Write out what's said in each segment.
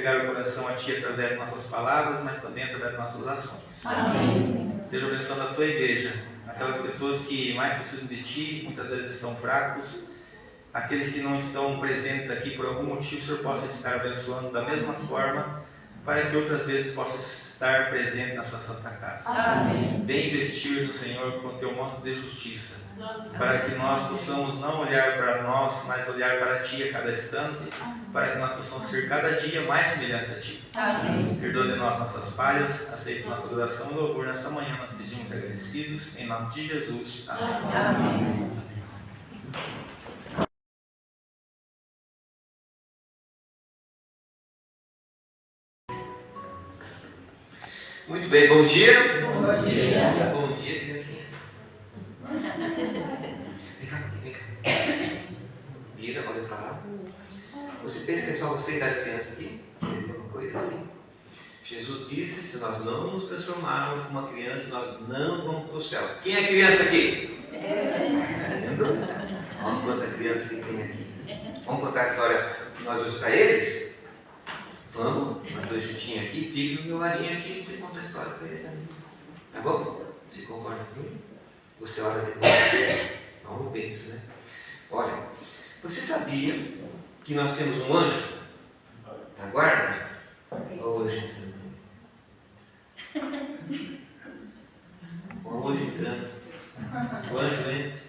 chegar ao coração a Ti através de nossas palavras, mas também através de nossas ações. Amém. Seja abençoando a Tua igreja, aquelas pessoas que mais precisam de Ti, muitas vezes estão fracos, aqueles que não estão presentes aqui por algum motivo, o Senhor possa estar abençoando da mesma forma, para que outras vezes possa estar presente na Sua Santa Casa. Amém. Bem investir no Senhor com o Teu manto de justiça, para que nós possamos não olhar para nós, mas olhar para Ti a cada instante, para que nós possamos ser cada dia mais semelhantes a Ti. Amém. Perdoe de nós nossas falhas, aceite nossa adoração e louvor nessa manhã, nós pedimos agradecidos, em nome de Jesus. Amém. Amém. Muito bem, bom dia. Bom dia. Bom dia, criancinha. Vem cá, vem cá. Vira, olha para lá. Você pensa que é só você que está criança aqui? Alguma coisa assim? Jesus disse: se nós não nos transformarmos como uma criança, nós não vamos para o céu. Quem é criança aqui? Está vendo? Olha quanta criança que tem aqui. Vamos contar a história de nós dois para eles? Vamos, nós dois juntinhos aqui, fique do meu ladinho aqui, a gente vai contar a história para eles ali. Tá bom? Você concorda comigo? Você olha depois. Não penso, né? Olha, você sabia que nós temos um anjo da guarda? Olha o anjo entrando. Olha o anjo entrando. O anjo entra.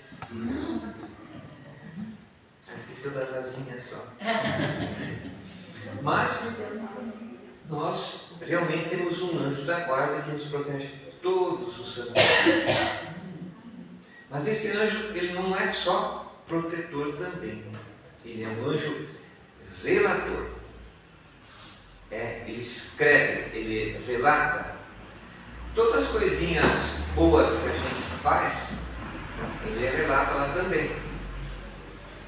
Esqueceu das asinhas só. Mas nós realmente temos um anjo da guarda que nos protege todos os santos dias. Mas esse anjo, ele não é só protetor também. Ele é um anjo relator. Ele escreve, ele relata todas as coisinhas boas que a gente faz, ele relata lá também.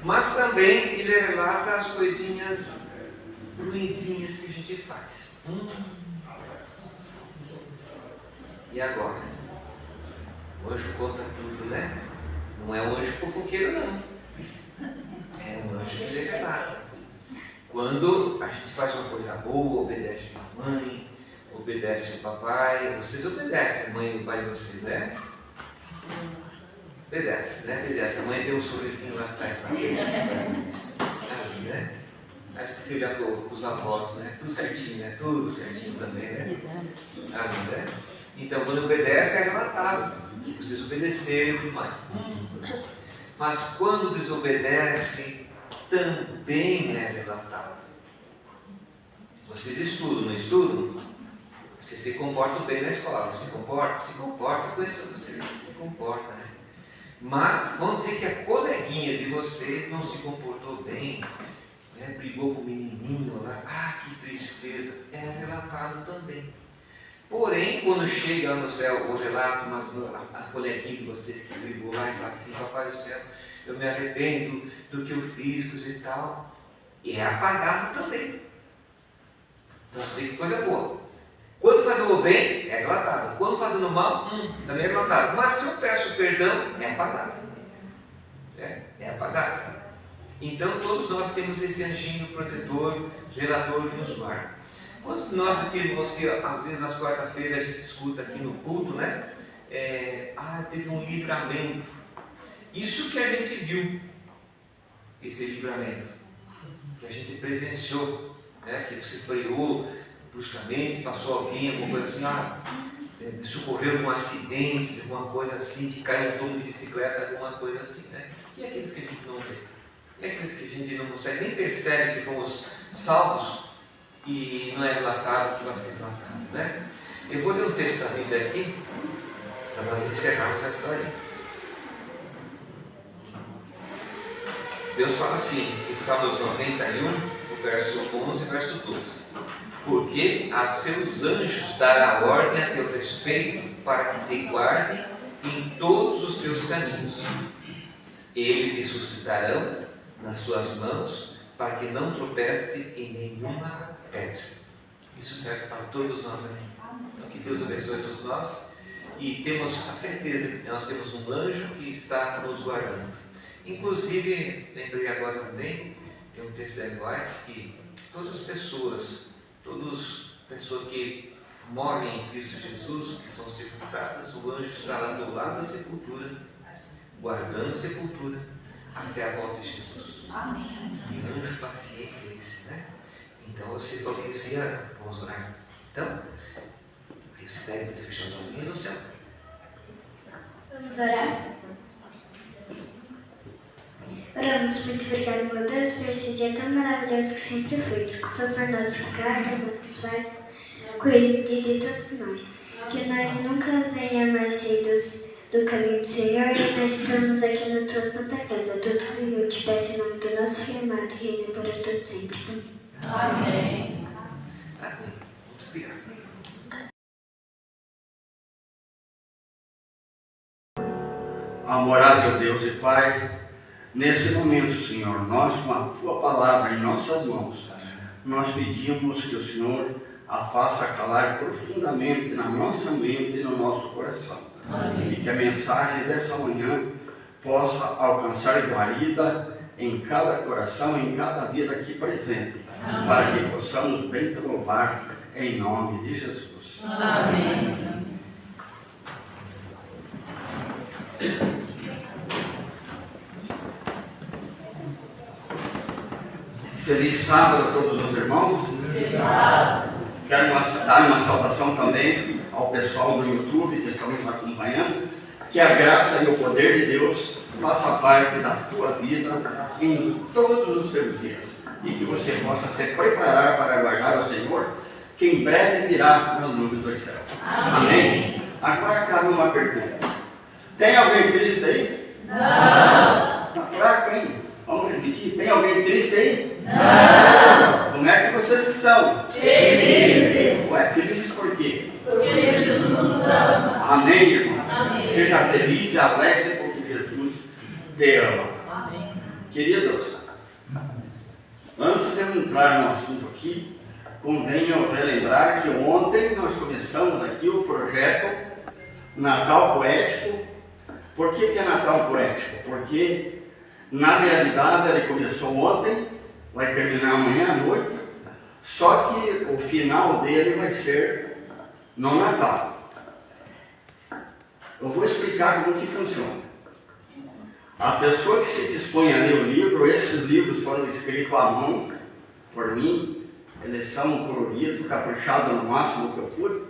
Mas também ele relata as coisinhas ruinzinhas que a gente faz. E agora? O anjo conta tudo, né? Não é um anjo fofoqueiro, não. É um anjo que ele relata. Quando a gente faz uma coisa boa, obedece a mãe, obedece o papai. Vocês obedecem a mãe e o pai de vocês, né? Obedece, né? Obedece. A mãe deu um sorrisinho lá atrás, tá? Ali, né? Acho que você olhar para os avós, né? Tudo certinho, né? Tudo certinho também, né? Ali, né? Então, quando obedece, é relatado que vocês obedeceram e tudo mais. Mas quando desobedece, também é relatado. Vocês estudam, não estudam? Vocês se comportam bem na escola, não se comportam? Se comportam, conheço vocês, se comportam, né? Mas, vamos dizer que a coleguinha de vocês não se comportou bem, né? Brigou com o menininho lá, que tristeza, é relatado também. Porém, quando chega lá no céu o relato, mas a coleguinha de vocês que brigou lá e fala assim: papai do céu, eu me arrependo do que eu fiz, coisa e tal, e é apagado também. Então você tem que coisa boa. Quando fazendo o bem, é relatado. Quando fazendo mal, também é relatado. Mas se eu peço perdão, é apagado. É apagado. Então todos nós temos esse anjinho protetor, relator que nos guarda. Quando nós aqui, irmãos, que às vezes nas quarta-feiras a gente escuta aqui no culto, né? Teve um livramento. Isso que a gente viu, esse livramento, que a gente presenciou, né? Que você freou bruscamente, passou alguém, alguma coisa assim, socorreu de um acidente, de alguma coisa assim, que caiu um tombo de bicicleta, alguma coisa assim, né? E aqueles que a gente não vê? E aqueles que a gente não consegue, nem percebe que fomos salvos e não é relatado que vai ser relatado, né? Eu vou ler um texto da Bíblia aqui, para nós encerrarmos a história. Deus fala assim, em Salmos 91, o verso 11 e verso 12. Porque a seus anjos dará ordem a teu respeito, para que te guardem em todos os teus caminhos. Eles te sustentarão nas suas mãos, para que não tropece em nenhuma pedra. Isso serve para todos nós aqui. Então, que Deus abençoe todos nós. E temos a certeza que nós temos um anjo que está nos guardando. Inclusive, lembrei agora também, tem um texto da Ellen White, que todas as pessoas pessoas que morrem em Cristo Jesus, que são sepultadas, o anjo está lá do lado da sepultura, guardando a sepultura, até a volta de Jesus. Amém. Que anjo paciente é esse, né? Então você falou que você ia, vamos orar. Então, aí você deve fechar os olhinhos no céu. Vamos orar? Oramos, muito obrigado, meu Deus, por esse dia tão maravilhoso que sempre foi. Desculpa por nós ficar, que nossos pais, cuide de todos nós. Que nós nunca venha mais sair do caminho do Senhor e nós estamos aqui na tua santa casa. Tudo que eu te peço em nome do nosso Filho amado, que reina por todo sempre. Amém. Amém. Muito obrigado. Amorável Deus e Pai, nesse momento, Senhor, nós com a Tua palavra em nossas mãos, nós pedimos que o Senhor a faça calar profundamente na nossa mente e no nosso coração. Amém. E que a mensagem dessa manhã possa alcançar guarida em cada coração, em cada vida aqui presente. Amém. Para que possamos bem te louvar em nome de Jesus. Amém. Feliz sábado a todos os irmãos. Feliz sábado. Quero dar uma saudação também ao pessoal do YouTube que estão nos acompanhando. Que a graça e o poder de Deus faça parte da tua vida em todos os seus dias. E que você possa se preparar para aguardar o Senhor, que em breve virá nas nuvens dos céus. Amém? Agora cabe uma pergunta. Tem alguém triste aí? Não. Está fraco, hein? Vamos repetir. Tem alguém triste aí? Não. Como é que vocês estão? Felizes. Ué, felizes por quê? Porque Jesus nos ama. Amém, irmão? Amém. Seja feliz e alegre porque Jesus te ama. Amém. Queridos, antes de eu entrar no assunto aqui, convém eu relembrar que ontem nós começamos aqui o projeto Natal Poético. Por que é Natal Poético? Porque, na realidade, ele começou ontem, vai terminar amanhã à noite, só que o final dele vai ser no Natal. Eu vou explicar como que funciona. A pessoa que se dispõe a ler o livro, esses livros foram escritos à mão por mim, eles são coloridos, caprichados no máximo que eu pude.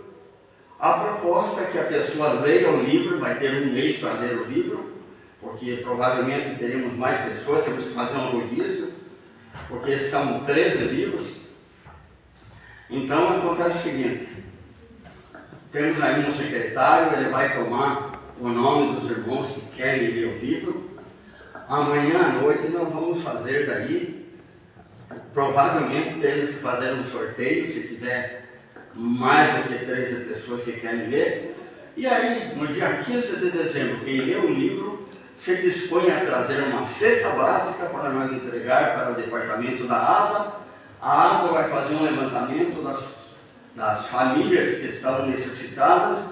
A proposta é que a pessoa leia o livro, vai ter um mês para ler o livro, porque provavelmente teremos mais pessoas, temos que fazer um rodízio, porque são 13 livros. Então acontece o seguinte, temos aí um secretário, ele vai tomar o nome dos irmãos que querem ler o livro. Amanhã à noite nós vamos fazer daí, provavelmente teremos que fazer um sorteio, se tiver mais do que 13 pessoas que querem ler. E aí, no dia 15 de dezembro, quem lê o livro se dispõe a trazer uma cesta básica para nós entregar para o departamento da ASA. A ASA vai fazer um levantamento das famílias que estão necessitadas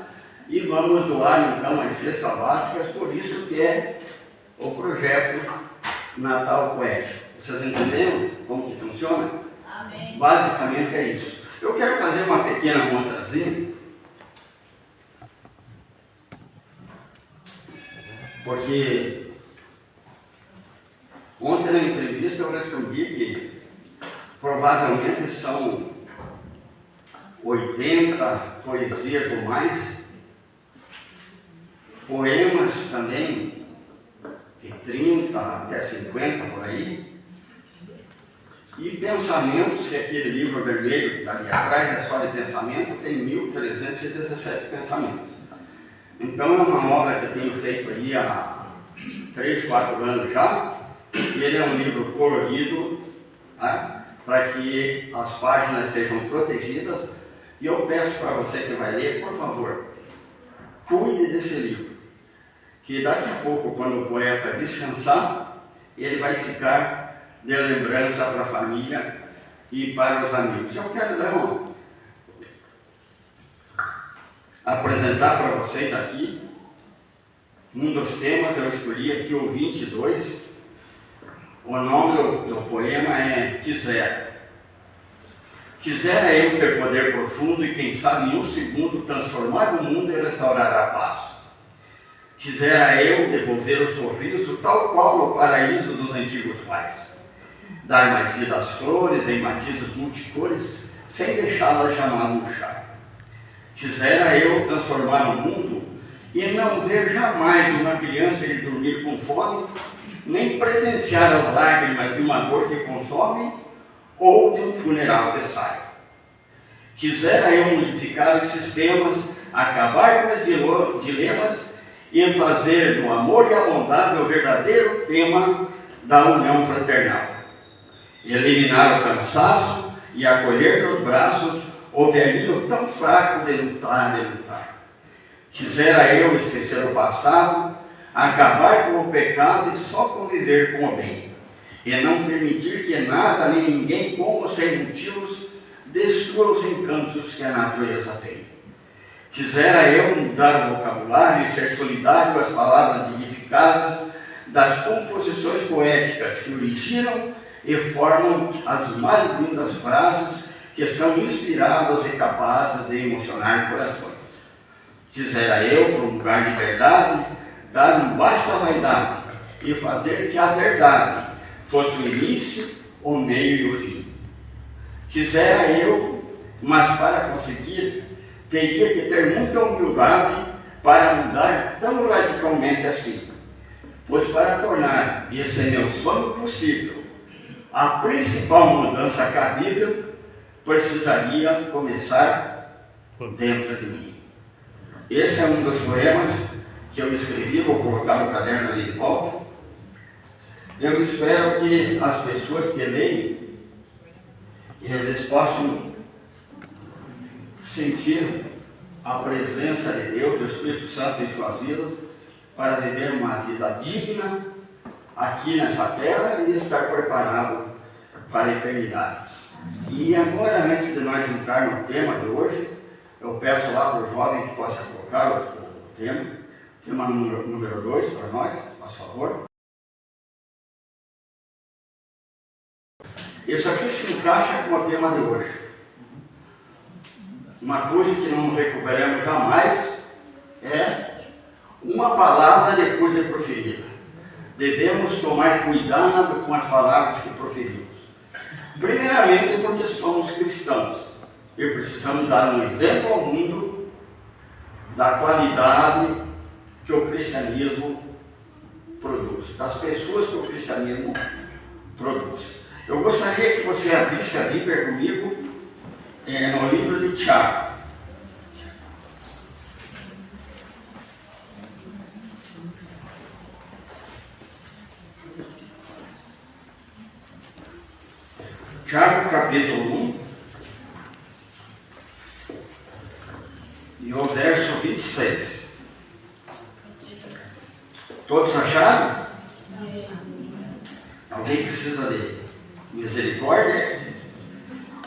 e vamos doar então as cestas básicas, por isso que é o projeto Natal Poético. Vocês entenderam como que funciona? Amém. Basicamente é isso. Eu quero fazer uma pequena mostrazinha, porque ontem na entrevista eu respondi que provavelmente são 80 poesias ou mais, poemas também, de 30 até 50 por aí, e pensamentos, que aquele livro vermelho que está ali atrás é só de pensamento, tem 1317 pensamentos. Então é uma obra que eu tenho feito aí há 3, 4 anos já, e ele é um livro colorido, tá? Para que as páginas sejam protegidas. E eu peço para você que vai ler, por favor, cuide desse livro, que daqui a pouco, quando o poeta descansar, ele vai ficar de lembrança para a família e para os amigos. Eu quero apresentar para vocês aqui um dos temas. Eu escolhi aqui o 22. O nome do poema é Quiser. Quisera eu ter poder profundo e, quem sabe, em um segundo, transformar o mundo e restaurar a paz. Quisera eu devolver o sorriso tal qual no paraíso dos antigos pais. Dar mais vida às flores em matizes multicores, sem deixá-las jamais murchar. Quisera eu transformar o mundo e não ver jamais uma criança ir dormir com fome, nem presenciar as lágrimas de uma dor que consome ou de um funeral que sai. Quisera eu modificar os sistemas, acabar com os dilemas e fazer do amor e a bondade o verdadeiro tema da união fraternal. Eliminar o cansaço e acolher nos braços o velhinho tão fraco de lutar e lutar. Quisera eu esquecer o passado, acabar com o pecado e só conviver com o bem, e não permitir que nada nem ninguém, como sem motivos, destrua os encantos que a natureza tem. Quisera eu mudar o vocabulário e ser solidário às palavras dignificazes das composições poéticas que originam e formam as mais lindas frases que são inspiradas e capazes de emocionar corações. Quisera eu promulgar liberdade, dar um basta à vaidade e fazer que a verdade fosse o início, o meio e o fim. Quisera eu, mas para conseguir, teria que ter muita humildade para mudar tão radicalmente assim. Pois para tornar esse meu sonho possível, a principal mudança cabível precisaria começar dentro de mim. Esse é um dos poemas que eu escrevi, vou colocar no caderno ali de volta. Eu espero que as pessoas que leem, eles possam sentir a presença de Deus, do Espírito Santo em suas vidas, para viver uma vida digna aqui nessa terra e estar preparado para a eternidade. E agora, antes de nós entrar no tema de hoje, eu peço lá para o jovem que possa colocar o tema número 2 para nós, por favor. Isso aqui se encaixa com o tema de hoje. Uma coisa que não recuperamos jamais é uma palavra depois de proferida. Devemos tomar cuidado com as palavras que proferimos. Primeiramente porque somos cristãos e precisamos dar um exemplo ao mundo da qualidade que o cristianismo produz, das pessoas que o cristianismo produz. Eu gostaria que você abrisse a Bíblia comigo no livro de Tiago. Tiago capítulo 1 e o verso 26. Todos acharam? Alguém precisa de misericórdia?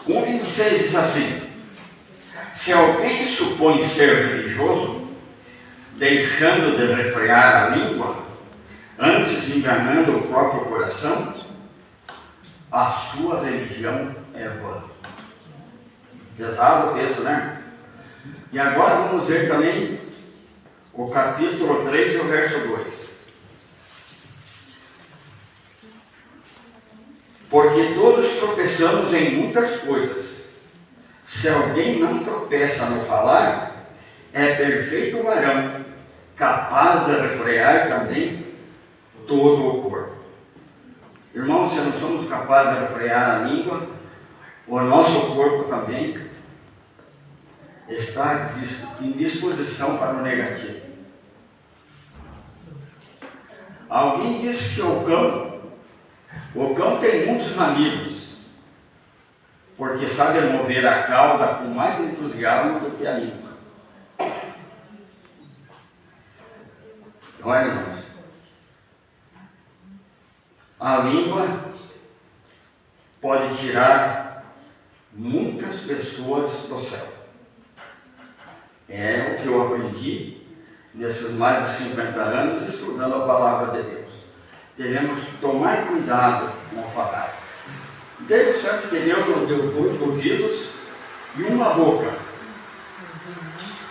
1,26 diz assim: se alguém supõe ser religioso, deixando de refrear a língua, antes enganando o próprio coração, a sua religião é vã. Pesado o texto, né? E agora vamos ver também o capítulo 3 e o verso 2. Porque todos tropeçamos em muitas coisas. Se alguém não tropeça no falar, é perfeito varão, capaz de refrear também todo o corpo. Irmãos, se não somos capazes de refrear a língua, o nosso corpo também está em disposição para o negativo. Alguém disse que o cão tem muitos amigos, porque sabe mover a cauda com mais entusiasmo do que a língua. Olha, irmãos, a língua pode tirar muitas pessoas do céu. É o que eu aprendi nesses mais de 50 anos estudando a palavra de Deus. Devemos tomar cuidado com o falar. Interessante que Deus nos deu 2 ouvidos e uma boca,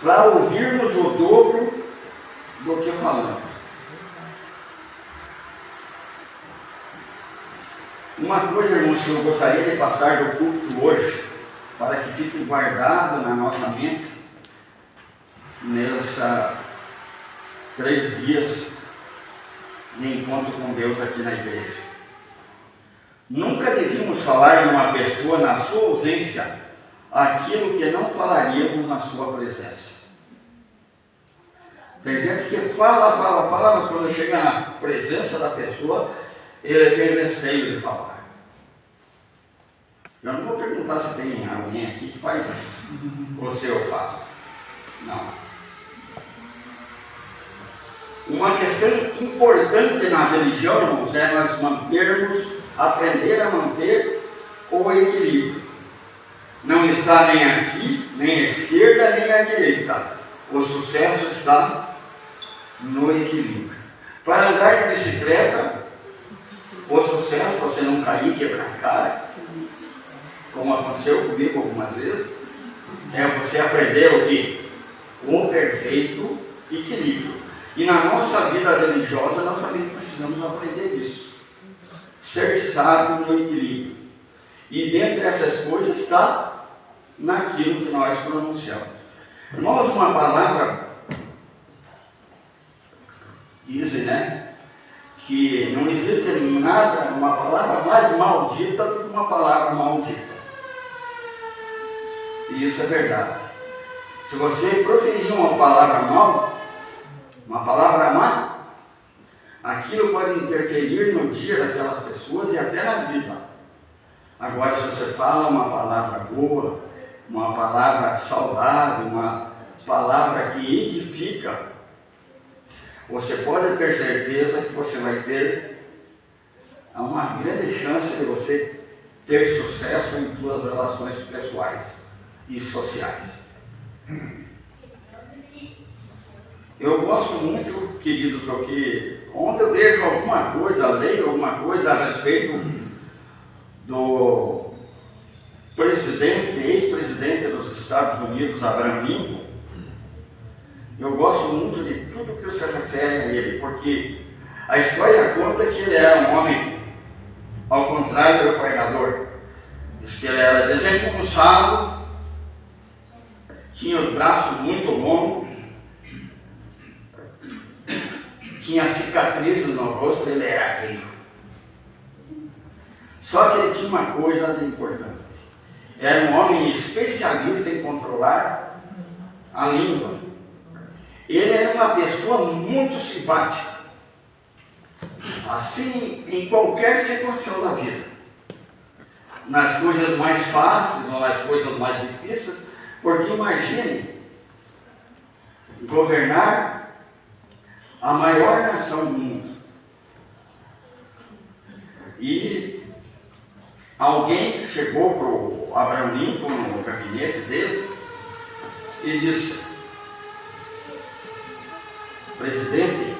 para ouvirmos o dobro do que falamos. Uma coisa, irmãos, que eu gostaria de passar do culto hoje, para que fique guardado na nossa mente, nessa 3 dias de encontro com Deus aqui na igreja. Nunca devíamos falar de uma pessoa na sua ausência aquilo que não falaríamos na sua presença. Tem gente que fala, mas quando chega na presença da pessoa, ele tem receio de falar. Eu não vou perguntar se tem alguém aqui que faz isso, ou se eu faço. Não. Uma questão importante na religião, irmãos, é nós aprender a manter o equilíbrio. Não está nem aqui, nem à esquerda, nem à direita. O sucesso está no equilíbrio. Para andar de bicicleta, o sucesso, você não cair, quebrar a cara, como aconteceu comigo algumas vezes, é você aprender o quê? O perfeito equilíbrio. E na nossa vida religiosa, nós também precisamos aprender isso. Ser sábio no equilíbrio. E dentre essas coisas está naquilo que nós pronunciamos. Irmãos, uma palavra, dizem, né? Que não existe nada, uma palavra mais maldita do que uma palavra maldita. E isso é verdade. Se você proferir uma palavra mal, uma palavra má, aquilo pode interferir no dia daquelas pessoas e até na vida. Agora, se você fala uma palavra boa, uma palavra saudável, uma palavra que edifica, você pode ter certeza que você vai ter uma grande chance de você ter sucesso em suas relações pessoais e sociais. Eu gosto muito, queridos, que onde eu vejo alguma coisa, leio alguma coisa a respeito do ex-presidente dos Estados Unidos, Abraham Lincoln, eu gosto muito de tudo que se refere a ele, porque a história conta que ele era um homem, ao contrário do pregador, diz que ele era desengonçado, tinha os braços muito longos, tinha cicatrizes no rosto, ele era rico. Só que ele tinha uma coisa importante. Era um homem especialista em controlar a língua. Ele era uma pessoa muito simpática. Assim, em qualquer situação da vida. Nas coisas mais fáceis ou nas coisas mais difíceis. Porque imagine governar a maior nação do mundo. E alguém chegou para o Abraham Lincoln no gabinete dele e disse: presidente,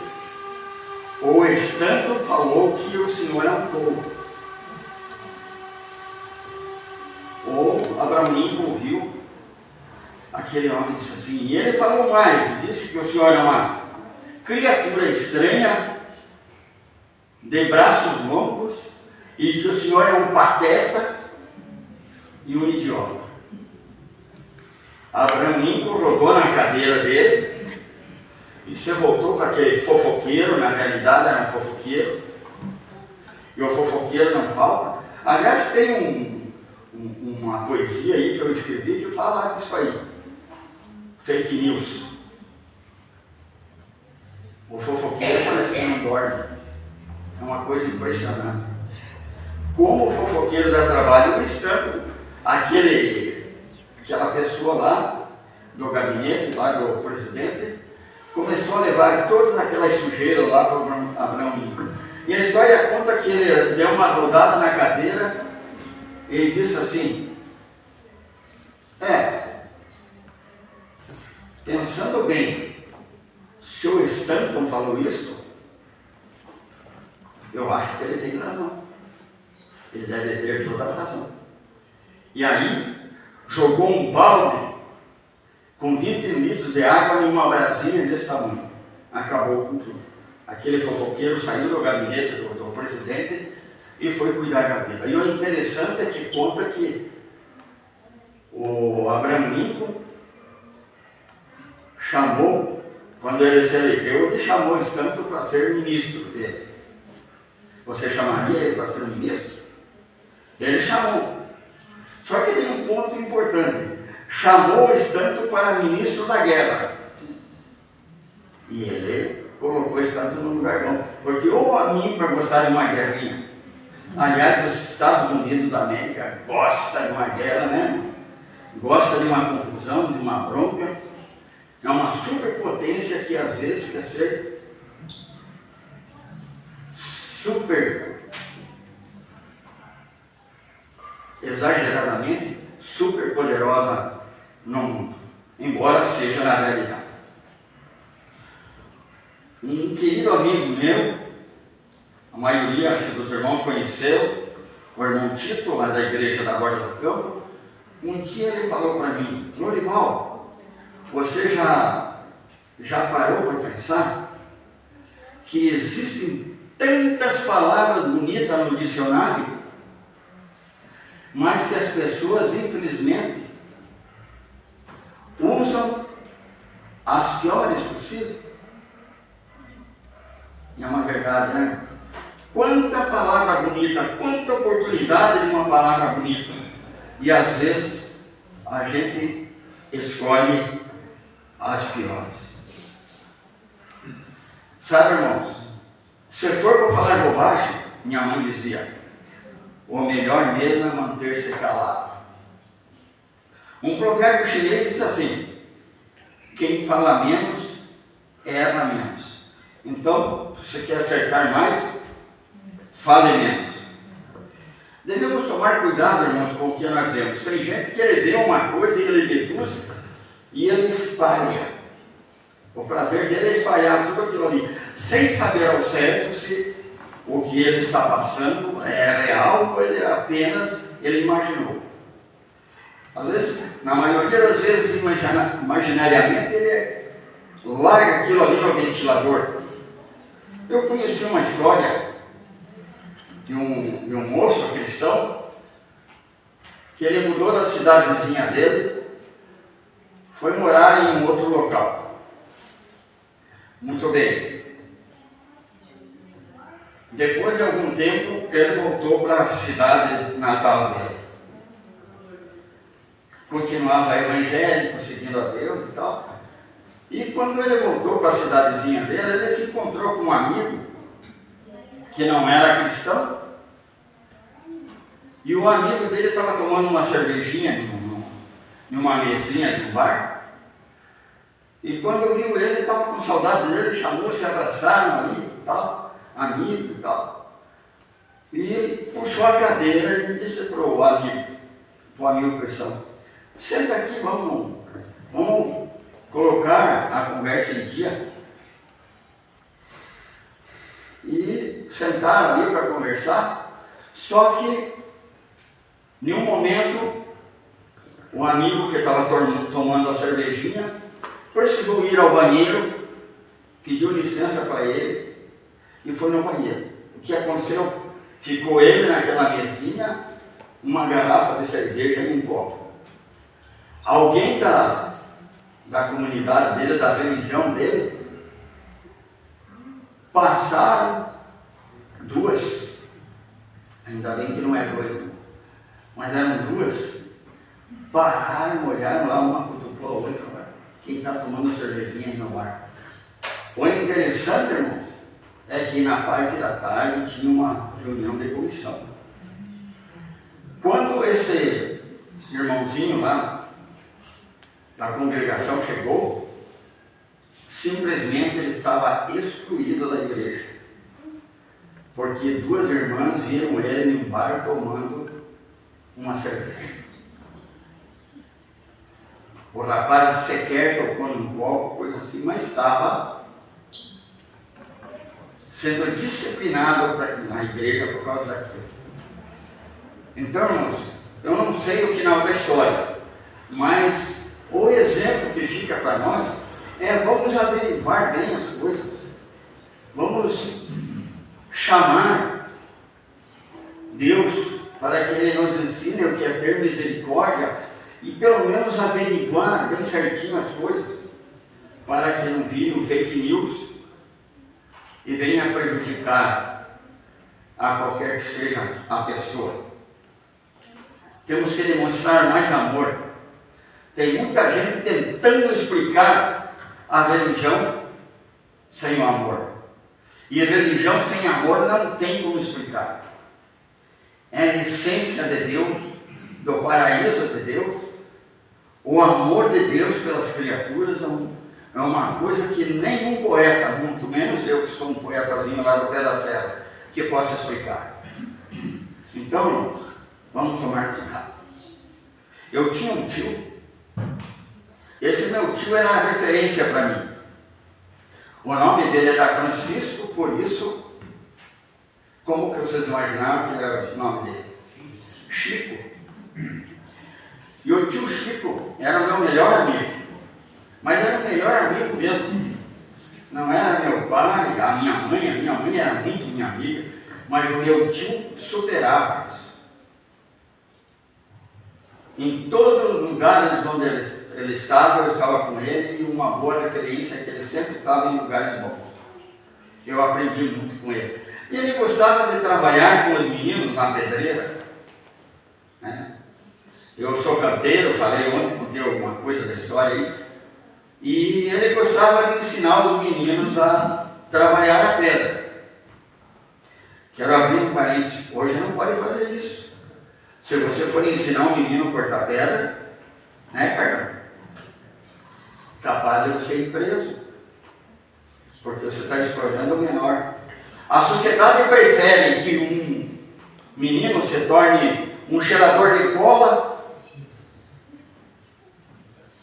o Stanton falou que o senhor é um tolo. O Abraham Lincoln ouviu aquele homem, disse assim, e ele falou mais, disse que o senhor é uma criatura estranha, de braços longos, e que o senhor é um pateta e um idiota. Abraham Lincoln rodou na cadeira dele e se voltou para aquele fofoqueiro, na realidade era um fofoqueiro, e o fofoqueiro não falta. Aliás, tem uma poesia aí que eu escrevi que fala disso aí, fake news. O fofoqueiro parece que não dorme, é uma coisa impressionante. Como o fofoqueiro dá trabalho, o Stanton, aquela pessoa lá do gabinete, lá do presidente, começou a levar todas aquelas sujeiras lá para o Abraham Lincoln. E a história conta que ele deu uma rodada na cadeira e ele disse assim, pensando bem, se o Stanton falou isso, eu acho que ele tem razão. Ele deve ter toda a razão. E aí, jogou um balde com 20 litros de água em uma brasinha desse tamanho. Acabou com tudo. Aquele fofoqueiro saiu do gabinete do presidente e foi cuidar da vida. E o interessante é que conta que o Abraham Lincoln chamou, quando ele se elegeu, ele chamou o Stanton para ser ministro dele. Você chamaria ele para ser ministro? Ele chamou. Só que tem um ponto importante. Chamou o Stanton para ministro da guerra. E ele colocou o Stanton no lugar bom. Porque ou a mim para gostar de uma guerrinha. Aliás, os Estados Unidos da América gostam de uma guerra, né? Gosta de uma confusão, de uma bronca. É uma superpotência que às vezes quer ser super, exageradamente, super poderosa no mundo, embora seja na realidade. Um querido amigo meu, a maioria acho, dos irmãos conheceu, o irmão Tito, lá da igreja da Borda do Campo, um dia ele falou para mim: Lorival, você já parou para pensar que existem tantas palavras bonitas no dicionário, mas que as pessoas, infelizmente, usam as piores possíveis? E é uma verdade, né? Quanta palavra bonita, quanta oportunidade de uma palavra bonita. E às vezes a gente escolhe as piores. Sabe, irmãos, se for para falar bobagem, minha mãe dizia, o melhor mesmo é manter-se calado. Um provérbio chinês diz assim: quem fala menos, erra menos. Então, se você quer acertar mais, fale menos. Devemos tomar cuidado, irmãos, com o que nós vemos. Tem gente que ele vê uma coisa e ele deduz e ele espalha. O prazer dele é espalhar tudo aquilo ali, sem saber ao certo se o que ele está passando é real ou ele ele imaginou. Às vezes, na maioria das vezes, imaginariamente, ele larga aquilo ali no ventilador. Eu conheci uma história de um moço cristão que ele mudou da cidadezinha dele, foi morar em um outro local. Muito bem. Depois de algum tempo, ele voltou para a cidade natal dele. Continuava evangélico, seguindo a Deus e tal. E quando ele voltou para a cidadezinha dele, ele se encontrou com um amigo que não era cristão. E o amigo dele estava tomando uma cervejinha numa mesinha de um bar. E quando viu ele, estava com saudade dele, chamou, se abraçaram ali e tal, amigo e tal. E puxou a cadeira e disse para o amigo cristão: senta aqui, vamos colocar a conversa em dia. E sentaram ali para conversar, só que em um momento o amigo que estava tomando a cervejinha precisou ir ao banheiro, pediu licença para ele e foi no banheiro. O que aconteceu? Ficou ele naquela mesinha, uma garrafa de cerveja e um copo. Alguém da comunidade dele, da religião dele, passaram duas, ainda bem que não é dois, mas eram duas, pararam, olharam lá, uma cutucou a outra. Quem está tomando cervejinha no bar. O interessante, irmão, é que na parte da tarde tinha uma reunião de comissão. Quando esse irmãozinho lá da congregação chegou, simplesmente ele estava excluído da igreja. Porque duas irmãs viram ele em um bar tomando uma cerveja. O rapaz sequer tocou num copo, coisa assim, mas estava sendo disciplinado na igreja por causa daquilo. Então, irmãos, eu não sei o final da história, mas o exemplo que fica para nós é: vamos averiguar bem as coisas, vamos chamar Deus para que Ele nos ensine o que é ter misericórdia e pelo menos averiguar bem certinho as coisas, para que não vire um fake news e venha prejudicar a qualquer que seja a pessoa. Temos que demonstrar mais amor. Tem muita gente tentando explicar a religião sem o amor. E religião sem amor não tem como explicar. É a essência de Deus, do paraíso de Deus. O amor de Deus pelas criaturas é uma coisa que nenhum poeta, muito menos eu que sou um poetazinho lá do pé da serra, que possa explicar. Então, irmãos, vamos tomar cuidado. Eu tinha um tio. Esse meu tio era uma referência para mim. O nome dele era Francisco, por isso, como que vocês imaginavam que era o nome dele? Chico. E o tio Chico era o meu melhor amigo. Mas era o melhor amigo mesmo. Não era meu pai, a minha mãe era muito minha amiga, mas o meu tio superava isso. Em todos os lugares onde ele estava, eu estava com ele, e uma boa referência é que ele sempre estava em lugares bons. Eu aprendi muito com ele. E ele gostava de trabalhar com os meninos na pedreira, né? Eu sou canteiro, falei ontem, contei alguma coisa da história aí, e ele gostava de ensinar os meninos a trabalhar a pedra. Quero abrir um parênteses, hoje não pode fazer isso. Se você for ensinar um menino a cortar pedra, né, Carlão? Capaz de você ir preso, porque você está explorando o menor. A sociedade prefere que um menino se torne um cheirador de cola,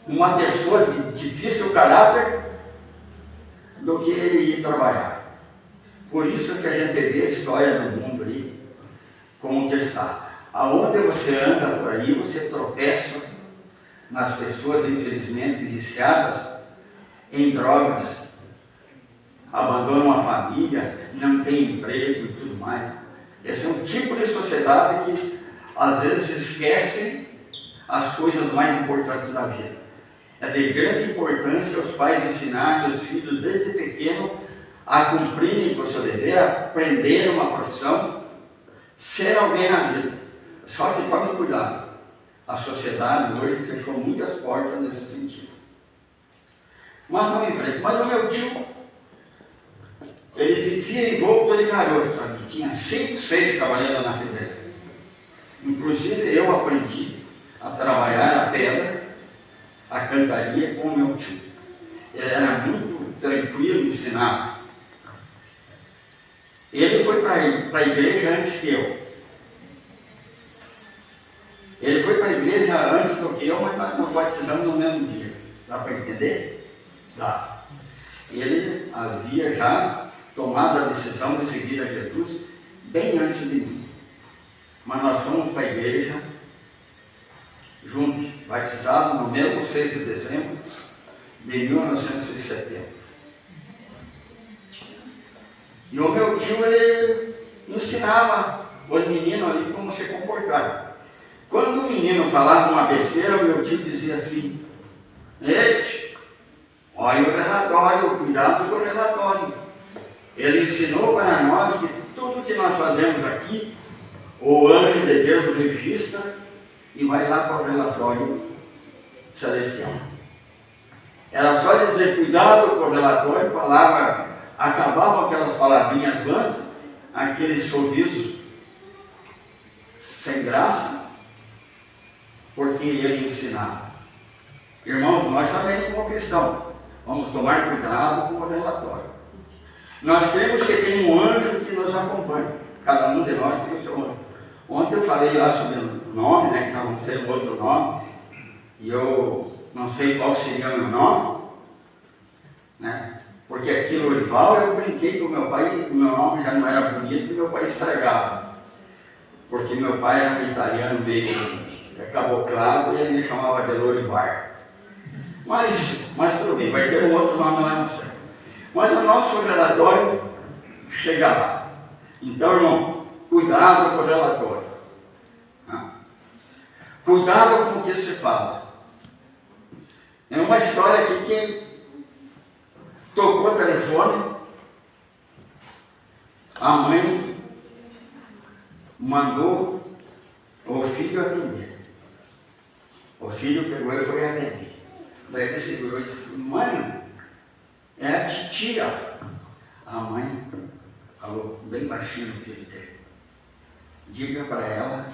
uma pessoa de difícil caráter, do que ele ir trabalhar. Por isso que a gente vê a história do mundo aí, como que está. Aonde você anda por aí, você tropeça nas pessoas, infelizmente, viciadas em drogas, abandonam a família, não tem emprego e tudo mais. Esse é um tipo de sociedade que, às vezes, esquece as coisas mais importantes da vida. É de grande importância os pais ensinarem os filhos desde pequeno a cumprirem com o seu dever, a aprender uma profissão, ser alguém na vida. Só que tome cuidado. A sociedade hoje fechou muitas portas nesse sentido. Mas vamos em frente. Mas o meu tio, ele vivia envolto de garoto, sabe? Tinha 5, 6 trabalhando na pedreira. Inclusive eu aprendi a trabalhar a pedra, a cantaria com o meu tio. Ele era muito tranquilo, ensinava. Ele foi para a igreja antes que eu. Ele foi para a igreja antes do que eu, mas nós nos batizamos no mesmo dia. Dá para entender? Dá. Ele havia já tomado a decisão de seguir a Jesus bem antes de mim. Mas nós fomos para a igreja juntos, batizados no mesmo 6 de dezembro de 1970. E o meu tio, ele ensinava os meninos ali como se comportar. Quando o menino falava uma besteira, o meu tio dizia assim: ei, olha o relatório, cuidado com o relatório. Ele ensinou para nós que tudo que nós fazemos aqui, o anjo de Deus registra e vai lá para o relatório celestial. Era só dizer cuidado com o relatório, palavra, acabavam aquelas palavrinhas vãs, aqueles sorrisos sem graça, porque ele ensinava. Irmãos, nós também como cristãos, vamos tomar cuidado com o relatório. Nós temos que ter um anjo que nos acompanhe. Cada um de nós tem o seu anjo. Ontem eu falei lá sobre o nome, né, que nós vamos ter um outro nome, e eu não sei qual seria o meu nome, né, porque aqui no Orival eu brinquei com o meu pai, o meu nome já não era bonito e meu pai estragava. porque meu pai era um italiano meio caboclado e ele me chamava de Lorivar. Mas tudo bem, vai ter um outro nome lá no céu. Mas o nosso relatório chega lá. Então, irmão, cuidado com o relatório. Cuidado com o que se fala. É uma história aqui que tocou o telefone, a mãe mandou o filho atender. O filho pegou e foi atender. Daí ele segurou e disse: mãe, é a titia. A mãe falou bem baixinho no filho dele: diga para ela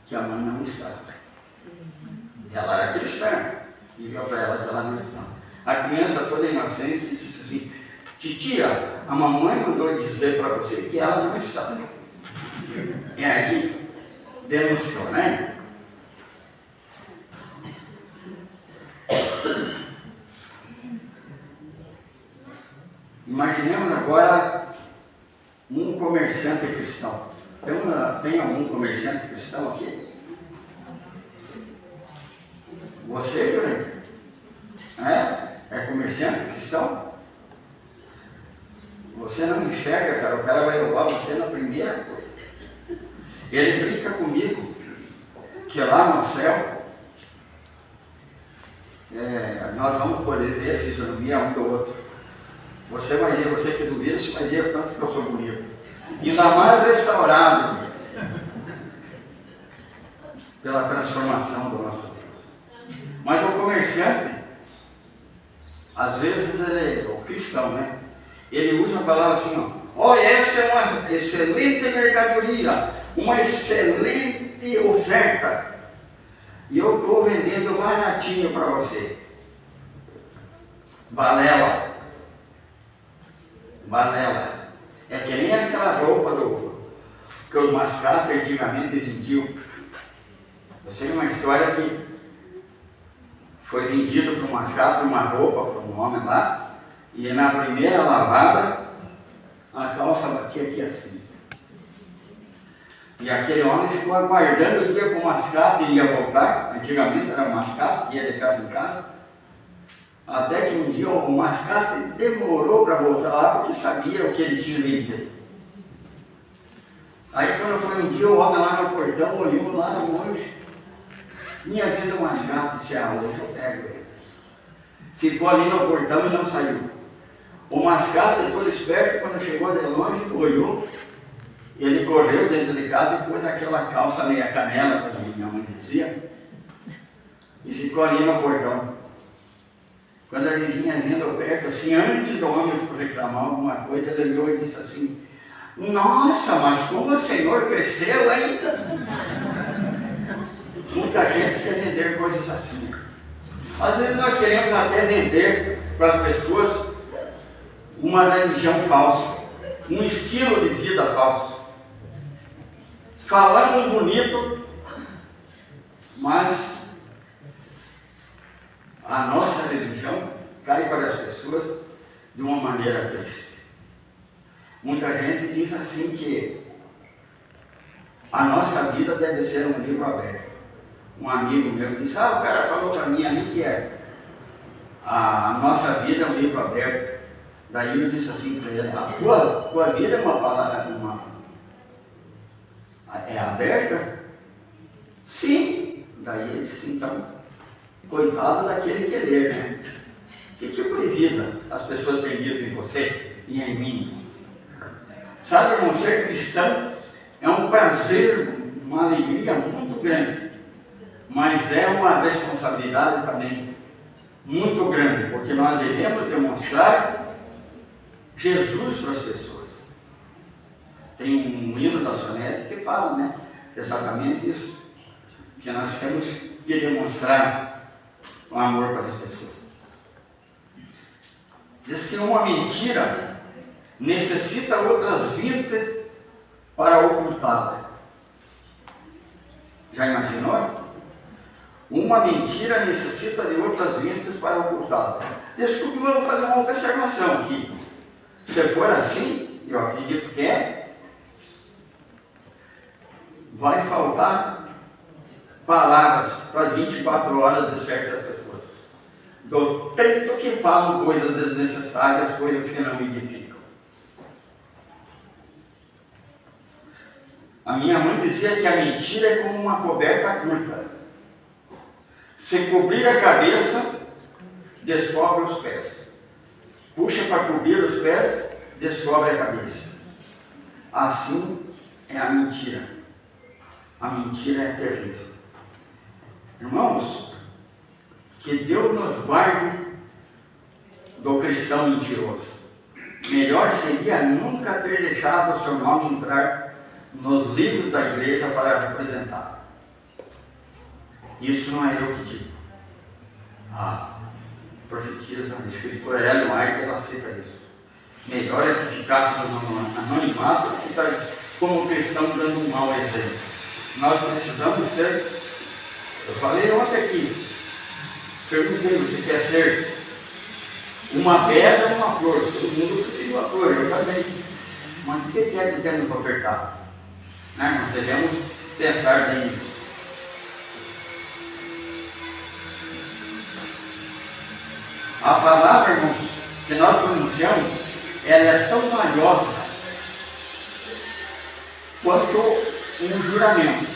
que a mãe não está. Ela era cristã. Diga para ela que ela não está. A criança toda inocente disse assim: titia, a mamãe mandou dizer para você que ela não está. E aí demonstrou, né? Imaginemos agora um comerciante cristão. Tem algum comerciante cristão aqui? Você, Júlio? É comerciante cristão? Você não enxerga, cara, o cara vai roubar você na primeira coisa. Ele brinca comigo que lá no céu nós vamos poder ver a fisionomia um do outro. Você vai ver, você que duvida, você vai ver o tanto que eu sou bonito. Ainda mais restaurado pela transformação do nosso Deus. Mas o comerciante, às vezes ele é o cristão, né? Ele usa a palavra assim, ó, essa é uma excelente mercadoria, uma excelente oferta. E eu estou vendendo baratinho para você. Balela. É que nem aquela roupa que os mascates antigamente vendiam. Eu sei uma história que foi vendido para um mascate uma roupa para um homem lá, e na primeira lavada a calça batia aqui assim. E aquele homem ficou aguardando o dia que o mascate ia voltar. Antigamente era o mascate que ia de casa em casa. Até que um dia o mascate demorou para voltar lá porque sabia o que ele tinha vendido. Aí quando foi um dia, o homem lá no portão olhou lá longe, tinha vindo o mascate e disse: hoje eu pego ele. Ficou ali no portão e não saiu. O mascate, todo esperto, quando chegou de longe, olhou, ele correu dentro de casa e pôs aquela calça meia canela, como minha mãe dizia, e ficou ali no portão. Quando ele vinha vindo perto, assim, antes do homem reclamar alguma coisa, ele olhou e disse assim: nossa, mas como o Senhor cresceu ainda! Muita gente quer vender coisas assim. Às vezes nós queremos até vender para as pessoas uma religião falsa, um estilo de vida falso. Falamos bonito, mas a nossa religião cai para as pessoas de uma maneira triste. Muita gente diz assim que a nossa vida deve ser um livro aberto. Um amigo meu disse: o cara falou para mim ali que a nossa vida é um livro aberto. Daí eu disse assim para ele: a tua vida é uma palavra, é aberta? Sim. Daí ele disse: então, coitado daquele que lê, né? Que tipo de vida as pessoas têm lido em você e em mim? Sabe, irmão, ser cristão é um prazer, uma alegria muito grande, mas é uma responsabilidade também muito grande, porque nós devemos demonstrar Jesus para as pessoas. Tem um hino da Sonete que fala, né, exatamente isso, que nós temos que demonstrar o amor para as pessoas. Diz que uma mentira necessita outras 20 para ocultá-la. Já imaginou? Uma mentira necessita de outras 20 para ocultá-la. Desculpe, eu vou fazer uma observação aqui. Se for assim, eu acredito que é, vai faltar palavras para 24 horas de certas pessoas. Do tanto que falam coisas desnecessárias, coisas que não edificam. A minha mãe dizia que a mentira é como uma coberta curta. Se cobrir a cabeça, descobre os pés. Puxa para cobrir os pés, descobre a cabeça. Assim é a mentira. A mentira é terrível. Irmãos, que Deus nos guarde do cristão mentiroso. Melhor seria nunca ter deixado o seu nome entrar nos livros da igreja para representar. Isso não é eu que digo. A profetisa, a escritora Ellen White, ela aceita isso. Melhor é que ficássemos no anonimato que estar como cristão dando um mau exemplo. Nós precisamos ser. Eu falei ontem aqui, perguntei, você quer ser uma pedra ou uma flor? Todo mundo precisa uma flor, eu também. Mas o que é que temos para ofertar? Nós devemos pensar bem nisso. A palavra, irmãos, que nós pronunciamos, ela é tão valiosa quanto um juramento.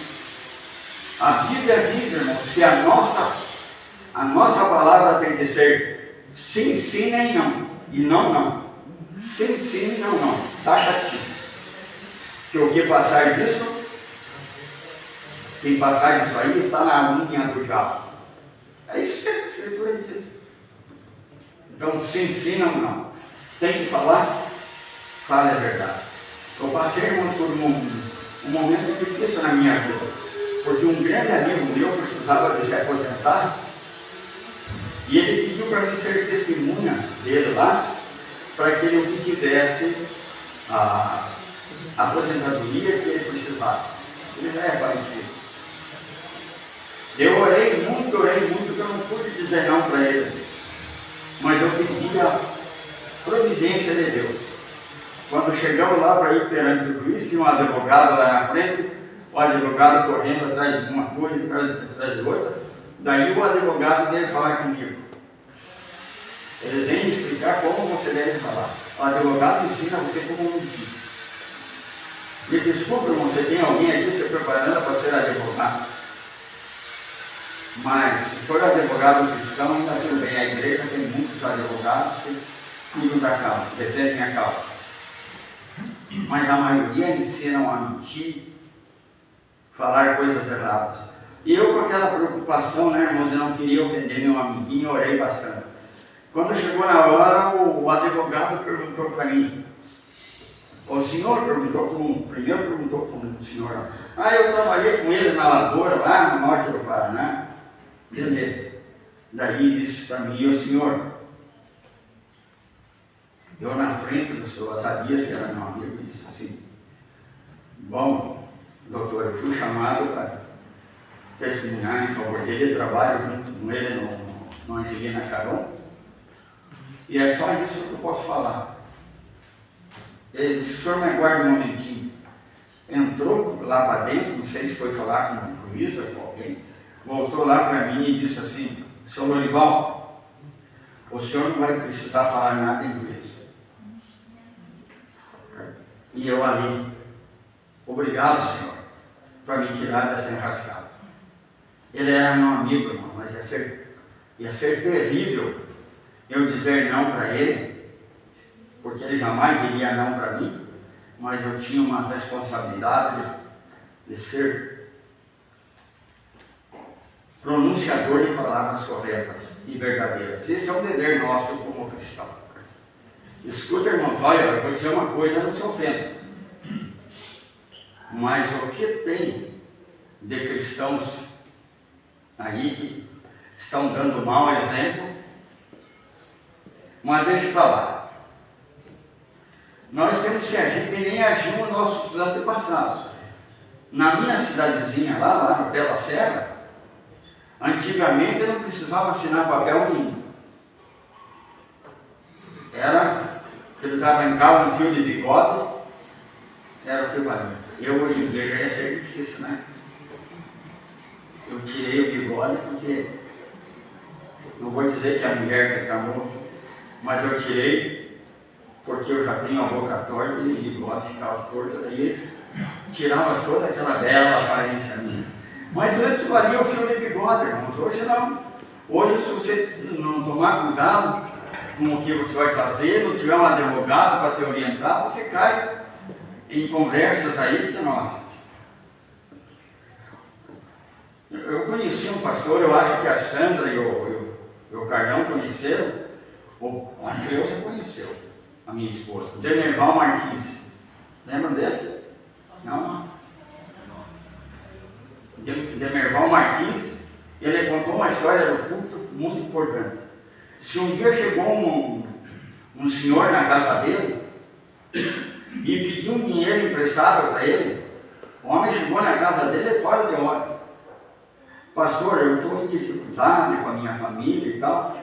A Bíblia diz, irmãos, que a nossa palavra tem que ser sim, sim, nem não. E não, não. Sim, sim, não, não. Está aqui. Que o que passar disso, quem passar disso aí está na unha do diabo. É isso que a Escritura diz. Então, sim, sim, não, não. Tem que falar, fala a verdade. Eu passei, irmão, por um momento difícil na minha vida, porque um grande amigo meu precisava de se aposentar e ele pediu para mim ser testemunha dele lá, para que ele obtivesse a aposentadoria que ele precisava. Ele já é parecido. Eu orei muito, que eu não pude dizer não para ele. Mas eu pedi a providência de Deus. Quando chegamos lá para ir perante o juiz, tinha um advogado lá na frente, o advogado correndo atrás de uma coisa, atrás de outra. Daí o advogado veio falar comigo. Ele vem explicar como você deve falar. O advogado ensina você como mentir. Me desculpe, irmão, você tem alguém aqui se preparando para ser advogado? Mas, se for advogado cristão, ainda tudo bem. A igreja tem muitos advogados que cuidam da causa, defendem a causa. Mas a maioria ensinam a mentir, falar coisas erradas. E eu, com aquela preocupação, né, irmãos, eu não queria ofender meu amiguinho, orei bastante. Quando chegou na hora, o advogado perguntou para mim. O senhor perguntou, primeiro perguntou para o senhor. Eu trabalhei com ele na lavoura, lá no norte do Paraná. Beleza. Daí ele disse para mim, o senhor, eu na frente do senhor, sabia que era meu amigo, e disse assim, bom, doutor, eu fui chamado para testemunhar em favor dele, eu trabalho junto com ele no Angelina Caron, e é só isso que eu posso falar. Ele disse, o senhor me aguarda um momentinho. Entrou lá para dentro, não sei se foi falar com o juiz ou com alguém, voltou lá para mim e disse assim, senhor Lorival, o senhor não vai precisar falar nada em juízo. E eu ali, obrigado, senhor, para me tirar dessa enrascada. Ele era meu amigo, irmão, mas ia ser terrível eu dizer não para ele, porque ele jamais diria não para mim, mas eu tinha uma responsabilidade de ser pronunciador de palavras corretas e verdadeiras. Esse é um dever nosso como cristão. Escuta, irmão, olha, eu vou dizer uma coisa, não se ofenda. Mas o que tem de cristãos aí que estão dando mau exemplo, mas deixa para lá. Nós temos que agir que nem agiam os nossos antepassados. Na minha cidadezinha lá no Bela Serra, antigamente eu não precisava assinar papel nenhum. Eles arrancavam um fio de bigode, era o que valia. Eu hoje em dia já ia ser difícil, né? Eu tirei o bigode porque, não vou dizer que a mulher reclamou, mas eu tirei porque eu já tenho a boca torta e o bigode ficava torto, daí tirava toda aquela bela aparência minha. Mas antes valia o fio de bigode, irmãos. Hoje não. Hoje, se você não tomar cuidado com o que você vai fazer, não tiver um advogado para te orientar, você cai em conversas aí que, nossa. Eu conheci um pastor, eu acho que a Sandra e o Carlão conheceram, a Cleusa conheceu, a minha esposa, o Demerval Martins. Lembram dele? Não? Demerval Martins, ele contou uma história do culto muito importante. Se um dia chegou um senhor na casa dele e pediu um dinheiro emprestado para ele, o homem chegou na casa dele fora de hora. Pastor, eu estou em dificuldade com a minha família e tal,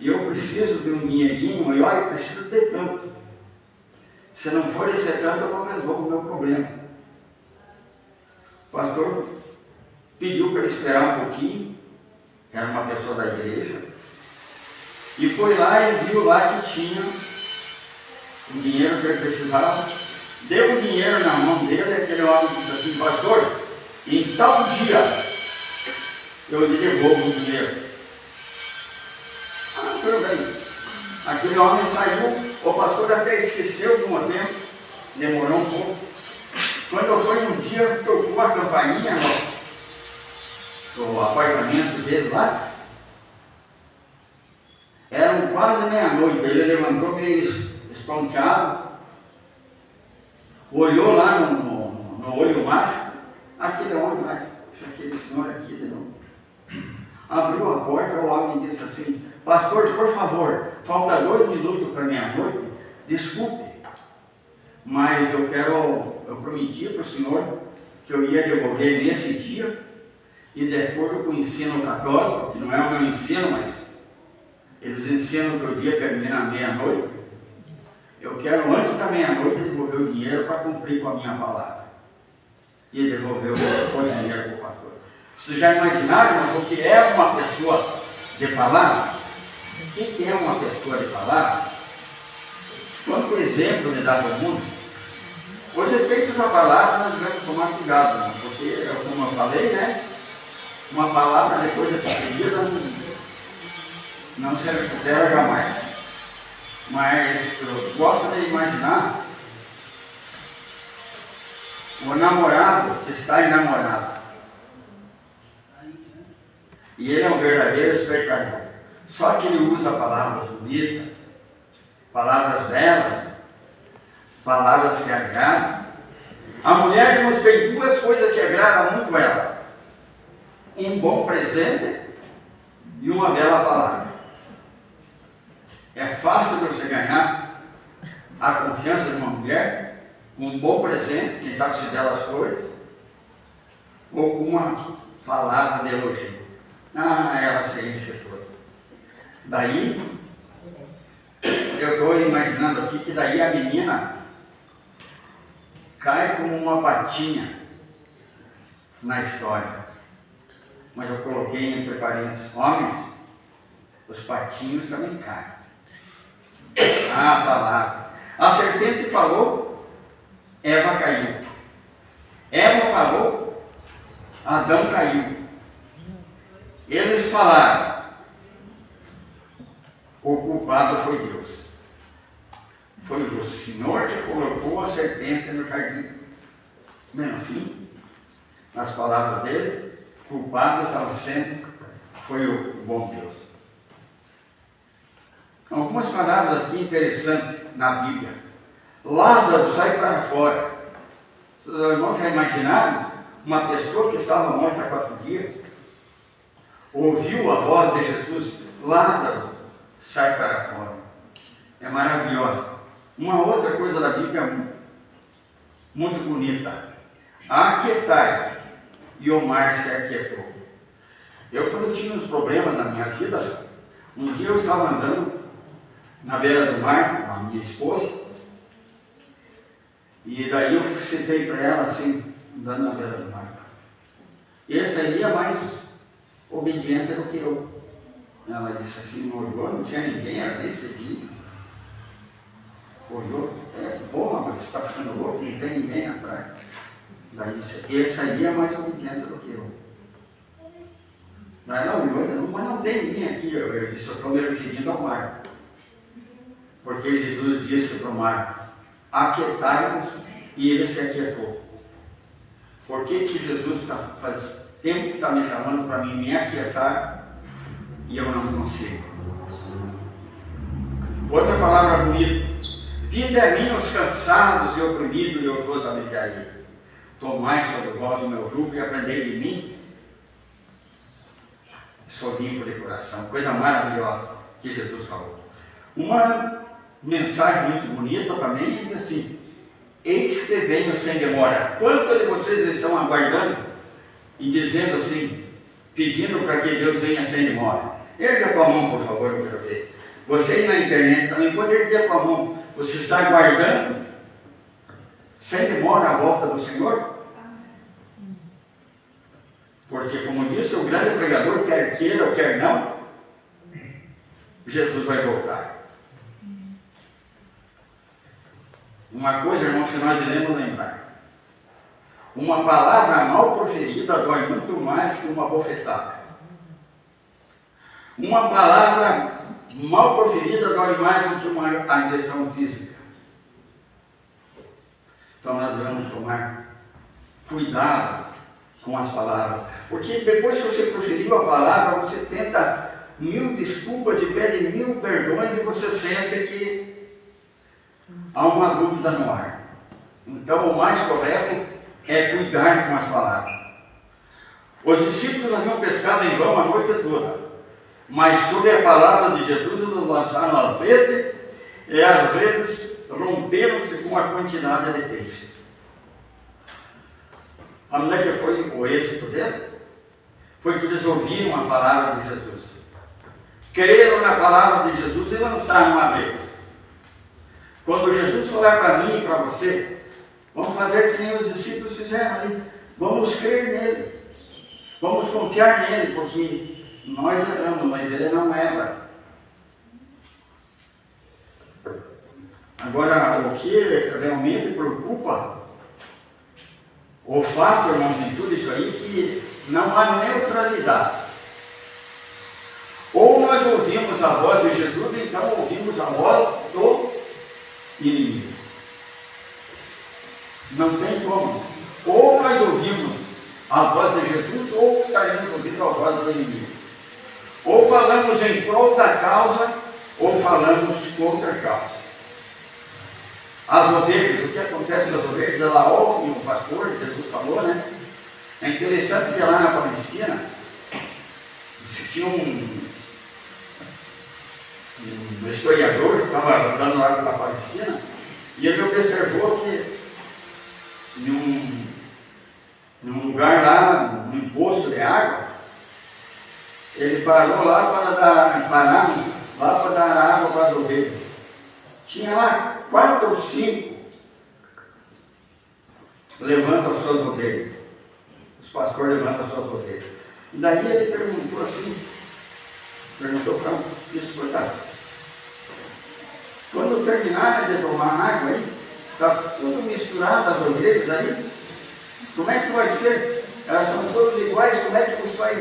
e eu preciso de um dinheirinho, e olha, eu preciso de tanto. Se não for esse tanto, eu não resolvo o meu problema. O pastor pediu para ele esperar um pouquinho, era uma pessoa da igreja, e foi lá e viu lá que tinha o dinheiro que ele precisava, deu o dinheiro na mão dele, e aquele homem disse assim: pastor, em tal dia eu lhe devolvo o dinheiro. Ah, tudo bem. Aquele homem saiu, o pastor até esqueceu de um tempo, demorou um pouco. Quando foi um dia, tocou a campainha no apartamento dele lá, eram quase meia-noite, ele levantou meio estonteado, olhou lá no olho mágico, aquele homem lá, aquele senhor aqui de novo. Abriu a porta, o homem disse assim: pastor, por favor, falta 2 minutos para meia-noite, desculpe, mas eu prometi para o senhor que eu ia devolver nesse dia, e de acordo com o ensino católico, que não é o meu ensino, mas eles ensinam que o dia termina à meia-noite, eu quero antes da meia-noite devolver o dinheiro para cumprir com a minha palavra. E devolveu o dinheiro para o pastor. Vocês já imaginaram o que é uma pessoa de palavra? O que é uma pessoa de palavra? Quanto exemplo ele dá para o mundo? Os efeitos da palavra nós devemos tomar cuidado, né? Porque, como eu falei, né? Uma palavra depois de repetida não se recupera jamais. Mas eu gosto de imaginar o namorado que está enamorado. E ele é um verdadeiro espectador. Só que ele usa palavras bonitas, palavras belas, palavras que agradam. A mulher nos tem 2 coisas que agradam muito ela: um bom presente e uma bela palavra. É fácil de você ganhar a confiança de uma mulher com um bom presente, quem sabe se belas flores, ou com uma palavra de elogio. Ah, ela se enche de flor. Daí, eu estou imaginando aqui que daí a menina cai como uma patinha na história. Mas eu coloquei entre parênteses: homens, os patinhos também caem. Ah, a palavra. A serpente falou, Eva caiu. Eva falou, Adão caiu. Eles falaram, o culpado foi Deus. Foi o Senhor que colocou a serpente no jardim. Bem, no fim, nas palavras dele, o culpado estava sendo, foi o bom Deus. Algumas palavras aqui interessantes na Bíblia. Lázaro sai para fora. Os irmãos já imaginaram uma pessoa que estava morta há 4 dias? Ouviu a voz de Jesus: Lázaro, sai para fora. É maravilhosa. Uma outra coisa da Bíblia muito bonita: aquietai, e o mar se aquietou. Quando eu tinha uns problemas na minha vida, um dia eu estava andando na beira do mar com a minha esposa, E daí eu citei para ela assim, andando na beira do mar. Esse aí é mais obediente do que eu. Ela disse assim, olhou, não tinha ninguém, era nem cedinho. Olhou, bom, mas você está ficando louco, não tem ninguém na praia. Daí disse, esse aí é mais obediente do que eu. Daí ela olhou, mas não tem ninguém aqui. Eu disse, eu estou me referindo ao mar. Porque Jesus disse para o mar, aquietai-vos, e ele se aquietou. Por que Jesus faz tempo que está me chamando para mim me aquietar e eu não consigo? Outra palavra bonita. Vinde a mim os cansados e oprimidos, e eu vos aliviarei. Tomai sobre vós o meu jugo e aprendei de mim. Sou limpo de coração. Coisa maravilhosa que Jesus falou. Uma mensagem muito bonita também diz assim: eis que venho sem demora. Quantos de vocês estão aguardando e dizendo assim, pedindo para que Deus venha sem demora? Erga a tua mão, por favor, eu quero ver. Vocês na internet também podem erguer a tua mão. Você está aguardando sem demora a volta do Senhor? Porque, como disse o grande pregador, quer queira ou quer não, Jesus vai voltar. Uma coisa, irmãos, que nós iremos lembrar: uma palavra mal proferida dói muito mais que uma bofetada. Uma palavra mal proferida dói mais do que uma agressão física. Então nós devemos tomar cuidado com as palavras, porque depois que você proferiu a palavra, você tenta 1000 desculpas e pede 1000 perdões e você sente que há uma dúvida no ar. Então o mais correto é cuidar com as palavras. Os discípulos haviam pescado em vão a noite toda, mas sob a palavra de Jesus eles lançaram as redes e as redes romperam-se com a quantidade de peixes. Onde é que foi o êxito dele? Foi que eles ouviram a palavra de Jesus, creram na palavra de Jesus e lançaram a rede. Quando Jesus falar para mim e para você, vamos fazer que nem os discípulos fizeram ali. Vamos crer nele, vamos confiar nele, porque nós erramos, mas ele não erra. Agora, o que realmente preocupa, o fato, irmão, de tudo isso aí, que não há neutralidade. Ou nós ouvimos a voz de Jesus, então ouvimos a voz do inimigo. Não tem como. Ou nós ouvimos a voz de Jesus, ou saímos ouvindo a voz do inimigo. Ou falamos em prol da causa, ou falamos contra a causa. As ovelhas, o que acontece com as ovelhas, ela ouve o pastor, Jesus falou, né? É interessante que lá na Palestina, tinha um historiador que estava andando lá pela Palestina, e ele observou que num lugar lá, num poço de água, ele parou lá para dar água para as ovelhas. Tinha lá 4 ou 5 levando as suas ovelhas. Os pastores levando as suas ovelhas. E daí ele perguntou assim, perguntou para um escutar. Quando terminarem de tomar água aí, está tudo misturado as ovelhas aí, como é que vai ser? Elas são todas iguais, como é que você vai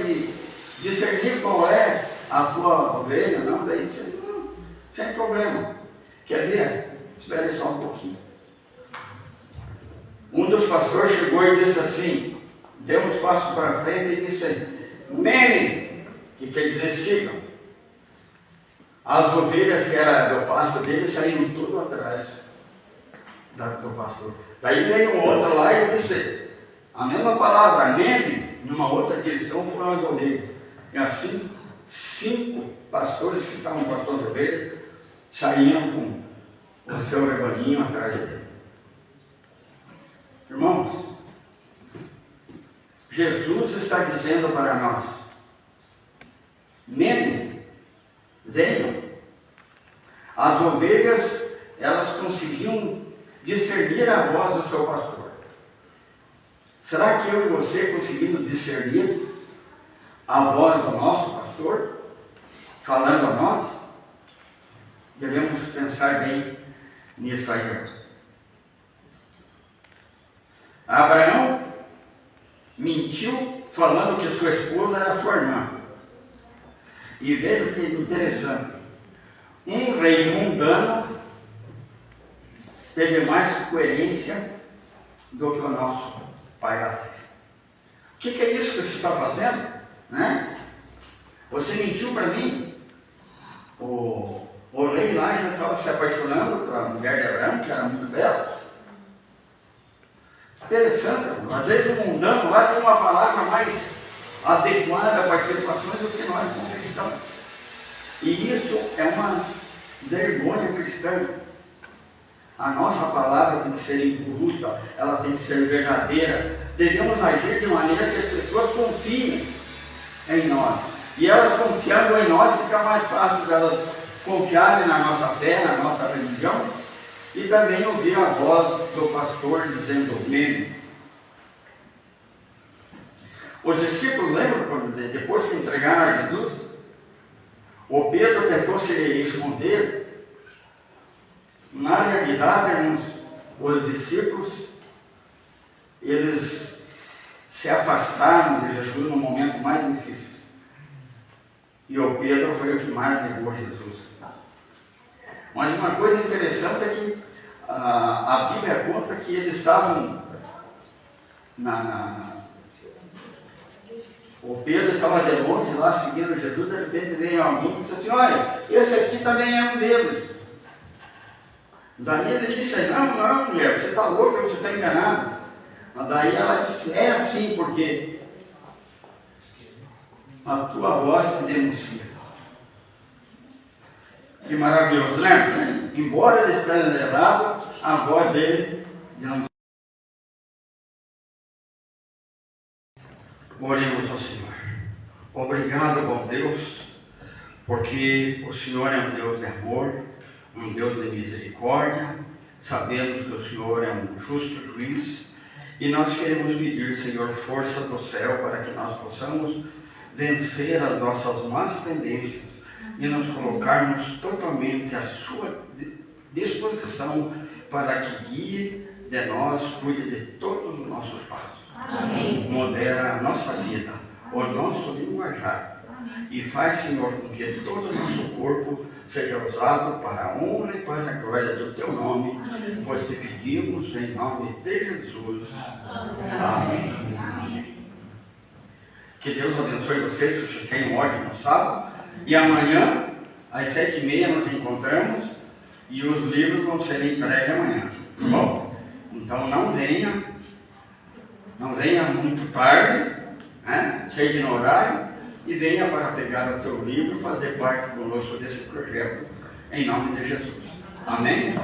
discernir qual é a tua ovelha? Não, daí você, não, sem problema. Quer ver? Espere só um pouquinho. Um dos pastores chegou e disse assim, deu uns passos para frente e disse, Mene, que quer dizer sigam. As ovelhas que eram do pasto dele saíram tudo atrás do pastor. Daí veio um outro lá e disse a mesma palavra, Mene, numa outra direção foram as ovelhas. E assim, 5 pastores que estavam com as suas ovelhas saíram com o seu rebanhinho atrás dele. Irmãos, Jesus está dizendo para nós, Mene, venham. As ovelhas, elas conseguiam discernir a voz do seu pastor. Será que eu e você conseguimos discernir a voz do nosso pastor, falando a nós? Devemos pensar bem nisso aí. Abraão mentiu falando que sua esposa era sua irmã. E veja que interessante. Um rei mundano teve mais coerência do que o nosso pai da fé. O que é isso que você está fazendo? Né? Você mentiu para mim. O rei lá já estava se apaixonando pela mulher de Abraão, que era muito bela. Interessante, às vezes o mundano lá tem uma palavra mais adequada para as situações do que nós como cristãos. E isso é uma vergonha cristã. A nossa palavra tem que ser impoluta, ela tem que ser verdadeira. Devemos agir de maneira que as pessoas confiem em nós. E elas confiando em nós, fica mais fácil delas confiarem na nossa fé, na nossa religião, e também ouvir a voz do pastor dizendo amém. Os discípulos lembram quando, depois que entregaram a Jesus, o Pedro tentou se esconder. Na realidade, irmãos, os discípulos, eles se afastaram de Jesus no momento mais difícil. E o Pedro foi o que mais negou Jesus. Mas uma coisa interessante é que a Bíblia conta que eles estavam o Pedro estava de longe lá seguindo Jesus, de repente veio alguém e disse assim, olha, esse aqui também é um deles. Daí ele disse, não, mulher, você está louca, você está enganado. Mas daí ela disse, é assim, porque a tua voz te denuncia. Que maravilhoso, né? Embora ele esteja errado, a voz dele denuncia. Oremos ao Senhor. Obrigado, bom Deus, porque o Senhor é um Deus de amor, um Deus de misericórdia. Sabemos que o Senhor é um justo juiz e nós queremos pedir, Senhor, força do céu para que nós possamos vencer as nossas más tendências e nos colocarmos totalmente à sua disposição para que guie de nós, cuide de todos os nossos passos. Amém. Modera a nossa vida, o nosso linguajar. Amém. E faz, Senhor, com que todo o nosso corpo seja usado para a honra e para a glória do Teu nome. Amém. Pois te pedimos em nome de Jesus. Amém. Amém. Que Deus abençoe vocês, que vocês tenham um ótimo sábado. E amanhã, às 7h30, nos encontramos e os livros vão ser entregues amanhã. Tá bom? Então não venha muito tarde, né? Chegue no horário, e venha para pegar o teu livro e fazer parte conosco desse projeto, em nome de Jesus. Amém?